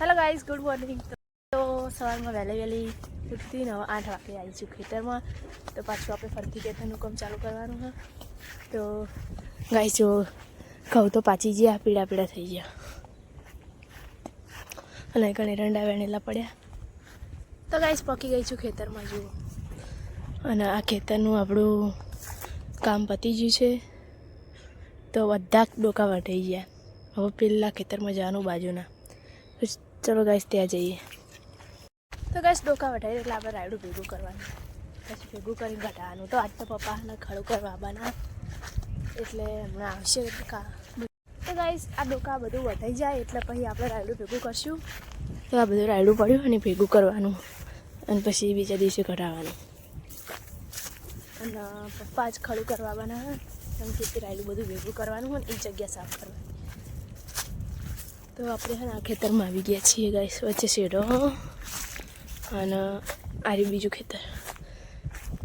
Hello guys good morning. तो सवार में वહેલી વહેલી ઉઠતી ને 8 વાગે આવી છું ખેતરમાં। તો પાછું આપણે ફરીથી ખેતરનું કામ ચાલુ કરવાનું છે। તો ગાઈસ જો ઘઉં તો પાછી ગયા, પીળા પીળા થઈ ગયા અને ઘણી રંડા વેણેલા પડ્યા। તો ગાઈસ પકી ગઈ છું ખેતરમાં જુઓ, અને આ ખેતરનું આપણું કામ પતી ગયું છે। તો બધા ડોકા વઢાઈ ગયા, હવે પેલા ખેતરમાં જવાનું બાજુના। चलो गाइस ત્યાં જઈએ। તો ગાઈસ ડોકા વઢાઈ એટલે આપણે રાયડું ભેગું કરવાનું, પછી ભેગું કરીને ઘટાડવાનું। તો આજ તો પપ્પાને ખડું કરવા આવવાના એટલે હમણાં આવશે કા। તો ગાઈસ આ ડોકા બધું વઢાઈ જાય એટલે પછી આપણે રાયડું ભેગું કરશું। તો આ બધું રાયડું પડ્યું અને ભેગું કરવાનું અને પછી બીજા દિવસે ઘટાડવાનું। અને પપ્પા જ ખડું કરવા આવવાના અને ખેતી રાયડું બધું ભેગું કરવાનું હોય એ જગ્યા સાફ કરવાની। तो આપણે હે આ ખેતરમાં આવી ગયા છીએ ગાઈસ, વચ્ચે શેડો અને આ રહ્યું બીજું ખેતર।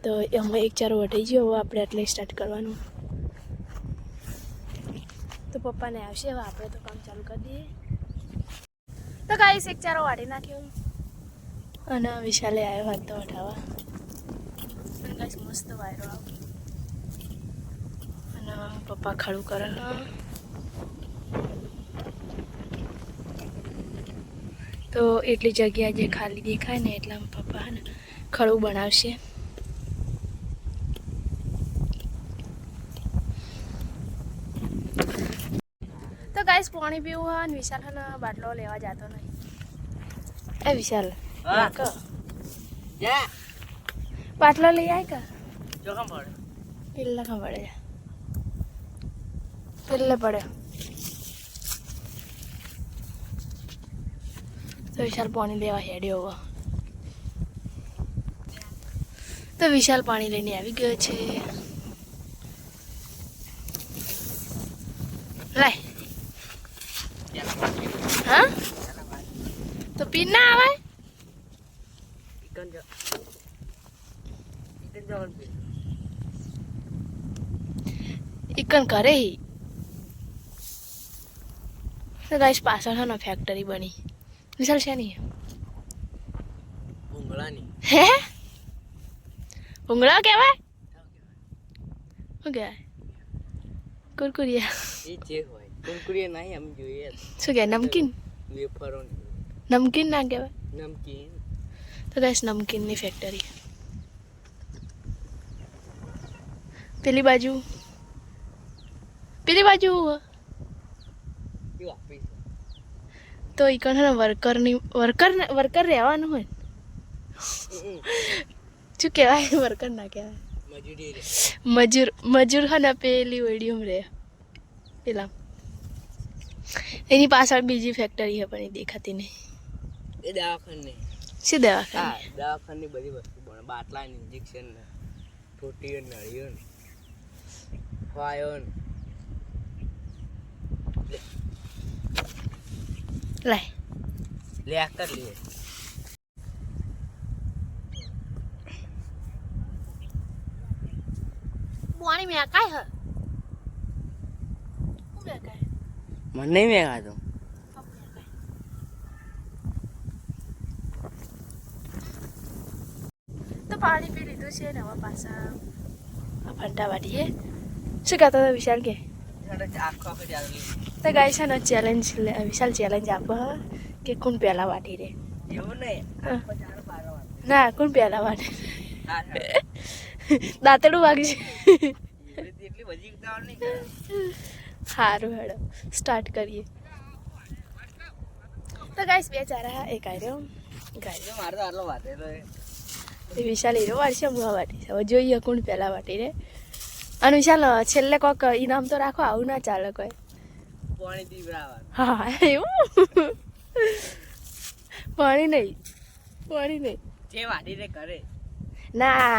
તો એમાં એક ચારો વઢાઈ ગયો, હવે આપણે એટલે સ્ટાર્ટ કરવાનું। તો પપ્પાને આવશે, હવે આપણે તો કામ ચાલુ કરી દઈએ। તો ગાઈસ એક ચારો વાટી નાખ્યો અને વિશાલે આવ્યો હાથ તો વઢાવા અને ગાઈસ મસ્ત વાયરો આવ્યો અને પપ્પા ખડું કરે। તો એટલી જગ્યા જે ખાલી દેખાય ને એટલામાં પપ્પા ને ખડું બનાવશે। તો ગાઈસ પાણી પીવું હોય ને વિશાલ ને બાટલો લેવા જતો નહીં। એ વિશાલ બાટલો લઈ આય કા પેલા ખા પડે પેલે પડે। तो विशाल पानी लेवा हेड्यो होगा। तो विशाल पानी लेने આવી ગયો છે। લાય હા તો પી ના આવે ઇકન કરે। તો ગાઈસ પાછળ છે ને ફેક્ટરી બની। विशाल शानी है उंगलानी है उंगला क्या है हो गया कुरकुरिया ये जे होय कुरकुरिया नहीं हम જોઈએ શું કે નમકીન વેફરો નમકીન ના કહેવાય નમકીન। તો ગાઈસ નમકીન ની ફેક્ટરી પેલી બાજુ तो इकन है ना वर्कर રહેવાનું હોય શું કહેવાય વર્કર ના કહેવાય મજૂર है ना પેલી ઓડિયમ રે પેલા એની પાછળ બીજી ફેક્ટરી છે પણ એ દેખાતી નહીં। એ દવાખાને શું દવાખાને? હા દવાખાની બધી વસ્તુ બને, બાટલા ને ઇન્જેક્શન ને ટોટી ને નળીઓ ને વાયો ને લાય ले कर लिए पानी में काय है में काय मन नहीं में आ तो पानी पी लीधું છે ને હવે પાછા આ ફંટા વાડીએ। શું કહેતો હતો વિશાલ કે આખો તો ગાઈસ છે ને ચેલેન્જ વિશાલ ચેલેન્જ આપો કે કોણ પહેલા વાટી રે એવું નહીં ના કોણ પહેલા વાટે દાંતડું વાગશે એટલી બધી ઉતાવળ નહીં કરે। સારું હેડો સ્ટાર્ટ કરીએ। તો ગાઈસ બે ચારા એક આવ્યો ગાઈસ મારે તો આટલો વાટેલો છે વિશાલ હીરો વાટશે હું વાટી હવે જોઈએ કોણ પહેલા વાટી રે। અને વિશાલ છેલ્લે કોક ઇનામ તો રાખો, આવું ના ચાલે કોઈ પાણી પીવડાવવાનું। હા એવું પાણી નહીં જે વાડી રે કરે ના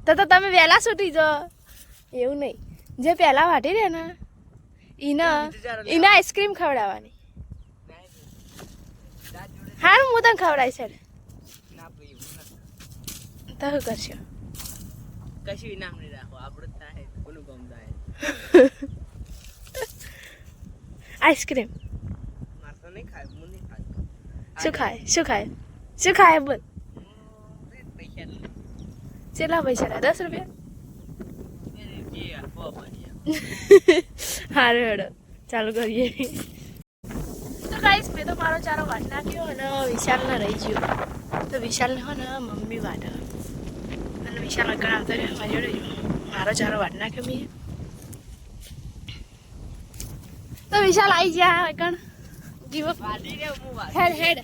તો તમે વહેલા છૂટી જાઓ એવું નહીં, જે પહેલા વાટી રે ને ઈના આઈસ્ક્રીમ ખવડાવવાની। હારું હું તને ખવડાવીશ તો શું કરશો? કશું ઇનામ નહીં રાખો, આપણું થાય કોનું કામ થાય। આઈસ્ક્રીમ મારતો નહીં ખાય, હું નહીં ખાતો શું ખાય શું ખાય શું ખાય બોલ કેટલા પૈસા લે 10 રૂપિયા હારું હેડો ચાલુ કરીએ તો ગાઈસ મેં તો મારો ચારો વાટ નાખ્યો અને વિશાલને રહી ગયો તો વિશાલને હો ને મમ્મી વાટે અને વિશાલ આગળ આવતો રહ્યો મારી જોડે મારો ચારો વાટ નાખ્યો મેં તો વિશાલ આવી ગયા આગળ જીવો હેડ હેડ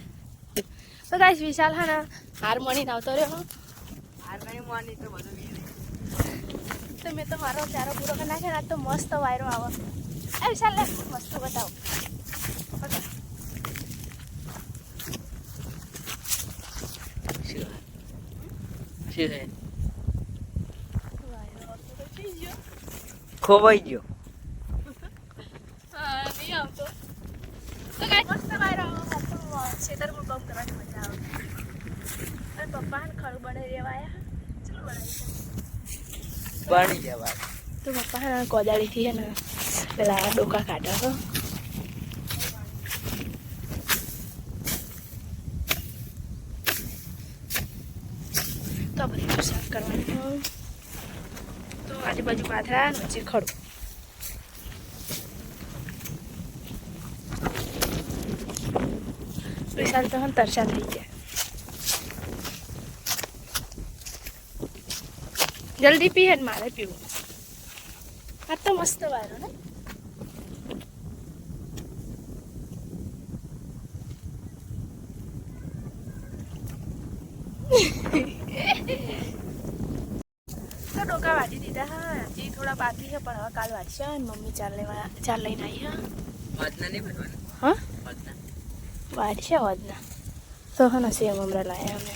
તો ગાઈસ વિશાલ હા ને હારમોની આવતો રહ્યો હારમોની તો બધું તો મેં તો મારો ચારો પૂરો કરી નાખ્યો આજ તો મસ્ત વાયરો આવે એ વિશાલ લે મસ્ત બતાવો ખોવાઈ ગયો નહીં આવતો તો કાંઈ મસ્ત વાયરો આવે ખેતરમાં કામ કરવાની મજા આવે અને પપ્પા ખરું બનાવી રેવાયા ચલો બનાવી બની જવાય તો પપ્પા કોદાળીથી હે ને પેલા ડોકા કાઢો છો તો બધું સાફ કરવાનું તો આજુબાજુ પાથરા વચ્ચે ખડું વિશાલ તો હમ તરસા થઈ ગયા જલ્દી પી હે મારે પીવું આ તો મસ્ત વાયરો ને તો ડોકા વાટી દીધા હા હજી થોડા બાકી છે પણ હવે કાલ વાટશે ને મમ્મી ચાલ લઈને આવી હા વાદના નહીં બનવાનું હા વાદના વાટશે વધના તો હા ને સેમ હમણાં લાયા અમે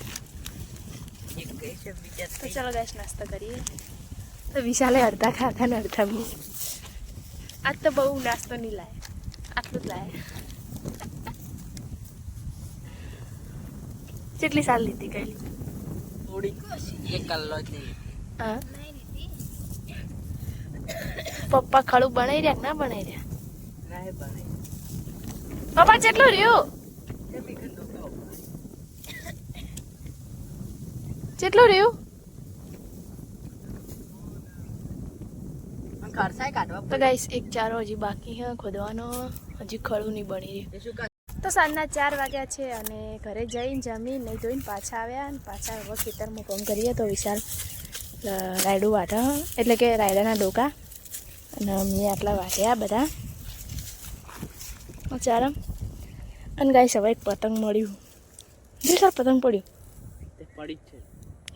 એક ગઈ છે બીજા તો ચાલો ગેસ નાસ્તો કરીએ તો વિશાલે અડધા ખાધા ને અડધા બી આજ તો બહુ નાસ્તો નહીં લાય આટલું જ લાય કેટલી સાલ લીધી કઈ થોડી એક કલાક હા પપ્પા ખડું બનાવી રહ્યા ના બનાવી રહ્યા ના બને પપ્પા કેટલું રહ્યું કેટલું રહ્યું ખર્ચાય કાઢવા તો ગાઈસ એક ચારો હજી બાકી છે ખોદવાનો હજી ખડું નહીં બની રહ્યું તો સાંજના 4 વાગ્યા છે અને ઘરે જઈને જમીન નહીં ધોઈને પાછા આવ્યા અને પાછા હવે ખેતરમાં કામ કરીએ તો વિશાલ રાયડું વાટા એટલે કે રાયડાના ડોકા અને મેં આટલા વાટ્યા બધા ચારમ અને ગાઈસ હવે એક પતંગ મળ્યું વિશાલ પતંગ પડ્યું પડી છે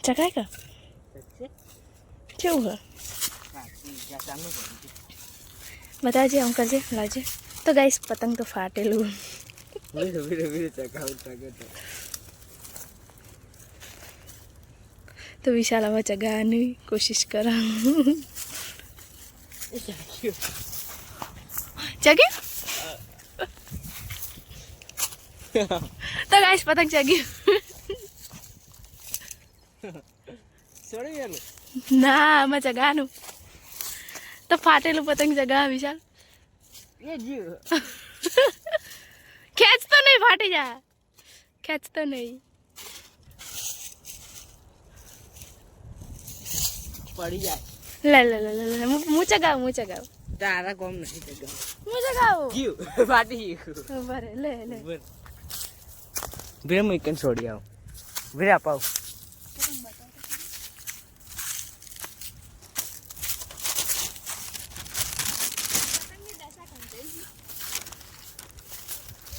ચકાય કા કેવું હા બતાવજે આમ કરજે લાવજે તો ગાઈસ પતંગ તો ફાટેલું તો વિશાલ હવે ચગાવવાની કોશિશ કરા ચગ્યું તો ગાઈસ પતંગ ચગ્યું ના આમાં ચગાવવાનું તો ફાટેલું પતંગ ચગાવ વિશાલ ખેંચતો નહીં ફાટી જા ખેંચતો નહીં પડી જાય લે હું ચગાવું તારા કોમ નહીં જગા હું ચગાવું જીવ ફાટી ગયું બરે લે વીરે મુકન છોડી આવ વીરે અપાવ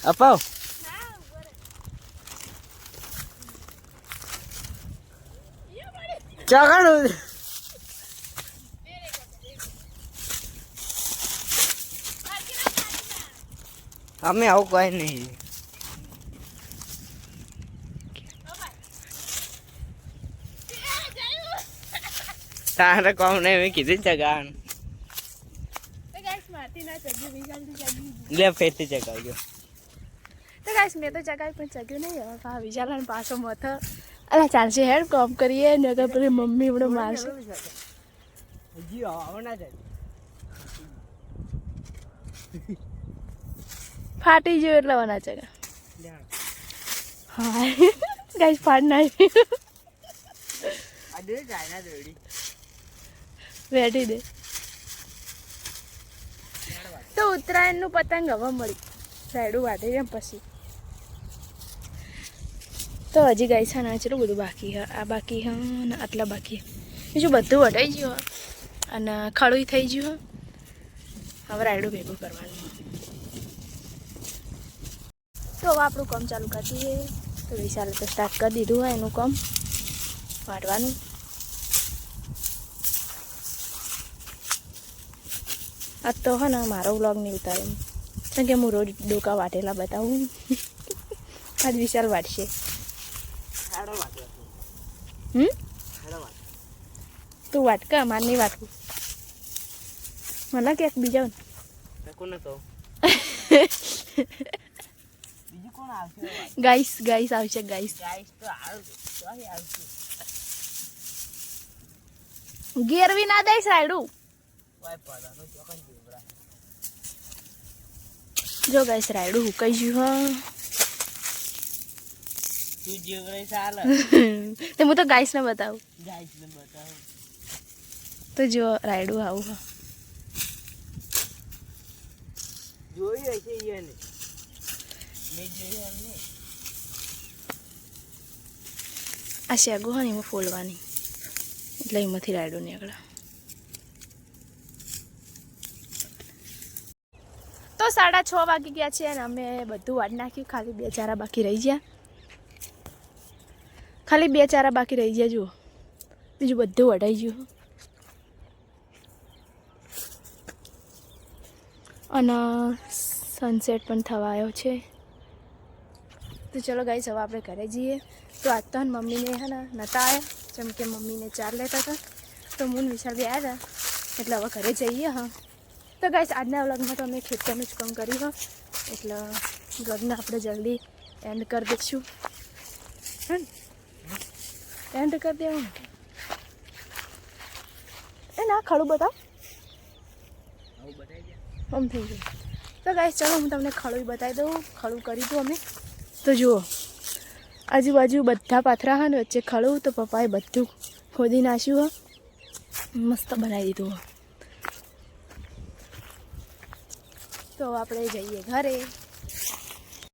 અપાવ ચગાડું અમે આવું કોઈ નહીં તારે કોમ નહીં મેં કીધું ચગાવાનું લે ફેરથી ચગાવજો તો ગાઈસ મેં તો ચગાવી પણ ચગ્યું નહીં હવે પા વિશાલાને પાછો મથ અલા ચાલશે હેડ કામ કરીએ ને અગર પેલી મમ્મી એવડો મારશે જી આવના જાય ફાટી ગયો એટલે વના ચગા હા ગાઈસ પાડ નાખી આ દે ચાઇના દોડી વેઠી દે. તો ઉત્તરાયણનું પતંગ હવે મળી રાયડું વાટી એમ પછી તો હજી ગાઈસ છે ને કેટલું બધું બાકી છે. આ બાકી હા ને આટલા બાકી બીજું બધું વટાઈ ગયું અને ખડું થઈ ગયું. હવે રાયડું ભેગું કરવાનું. તો હવે આપણું કામ ચાલુ કરી દઈએ. તો વિશાલે તો સ્ટાર્ટ કરી દીધું હોય એનું કામ વાટવાનું. આજ તો હે ને મારો વ્લોગ નહીં ઉતારે કેમ કે હું રોજ ડોકા વાટેલા બતાવું. આજ વિશાલ વાટશે. તું વાટકા માર નહીં વાટવું મને ક્યાંક બીજા કોને કહું બીજું કોણ આવશે ગાઈસ ગાઈસ આવશે ગાઈસ તો આવશે ગેરવી ના દઈશ રાયડું. જો ગાઈસ રાયડું હુકાઈ ગયું તું જેવરાઈ ચાલે તો હું તો ગાઈસ ને બતાવું. ગાઈસને બતાવું તો જો રાયડું આવું હા જોઈ હશે ઈયને મેં જોયું એમને. આ શેગો હોય ને એમાં ફોલવાની એટલે એમાંથી રાયડું નીકળે. તો 6:30 વાગી ગયા છે અને અમે બધું વાટ નાખ્યું. ખાલી 2 ચારા બાકી રહી ગયા. ખાલી 2 ચારા બાકી રહી ગયા. જુઓ બીજું બધું વઢાઈ ગયું. અને સનસેટ પણ થવા આવ્યો છે. તો ચલો ગાઈસ હવે આપણે ઘરે જઈએ. તો આજ તો મમ્મીને હે ને નહોતા આવ્યા જેમ કે મમ્મીને 4 લેતા હતા તો હું વિશાલ બી આવ્યા હતા એટલે હવે ઘરે જઈએ. હા તો ગાઈસ આજના વ્લોગમાં તો અમે ખેતરનું જ કામ કર્યું એટલે વ્લોગને આપણે જલ્દી એન્ડ કરી દઈશું. એન્ડ કરી દેવું એ ના ખડું બતાવ આમ થઈ ગયું. તો ગાઈસ ચાલો હું તમને ખડું બતાવી દઉં. ખડું કરી દઉં અમે. તો જુઓ આજુબાજુ બધા પાથરા હા ને વચ્ચે ખડું તો પપ્પાએ બધું ખોદી નાખ્યું હા મસ્ત બનાવી દીધું. તો આપણે જઈએ ઘરે.